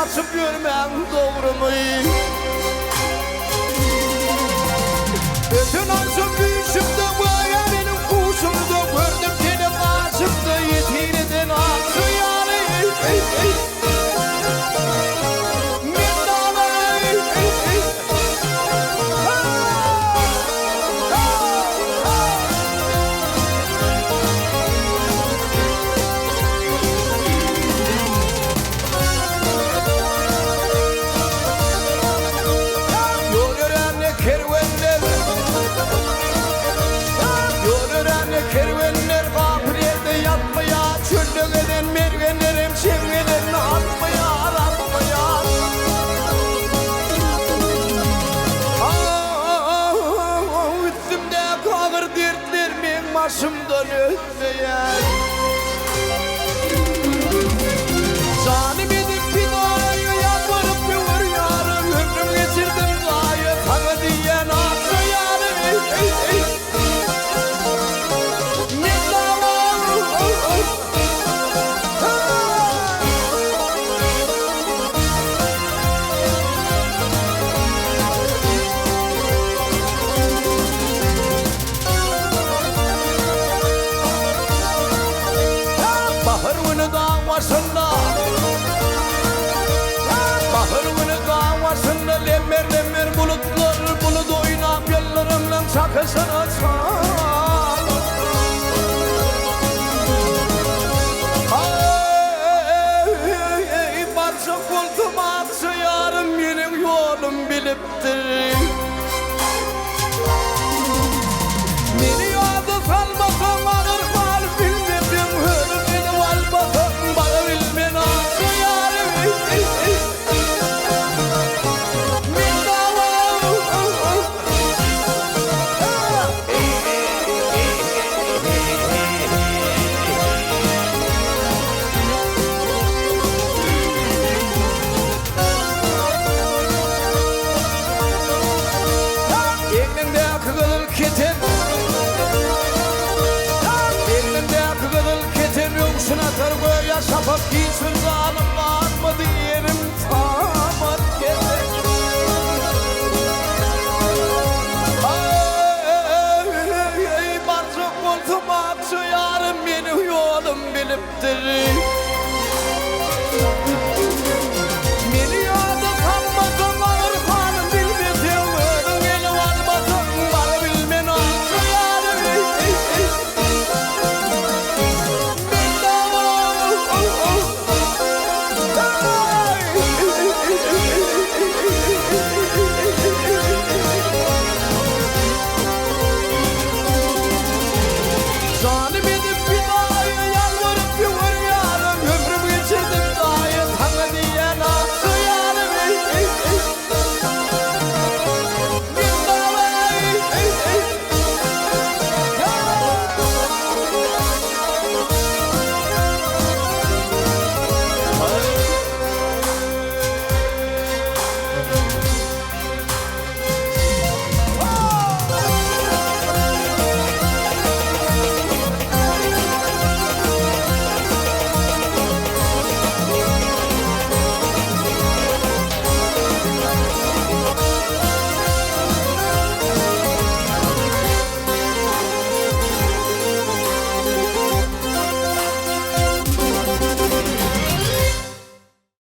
açıp görmen doğru mu? Bütün aşım büyüşümde bu benim kuşumda gördüm seni karşımda yetirden atı yani. Kervenler kapır yerde yatmaya, çölde gelen mervenlerim çevrelerine atmaya, aratmaya. Üstümde kalır dertlerimin başımdan ötmeye. Canım edip binayı yalvarıp yılır yarım, ömrüm geçirdim gayı, sana diyen atı yarım. Lemmer lemmer bulutlar bulut oynap yollarımla çakısını çal. Barça koltuğum atsı yarım benim yolum biliptir. Beni yolda salmasam alır mal bilmedim. Hörüm beni valmasam bana bilmen atsı yarım. Şuna targoya şafak giysin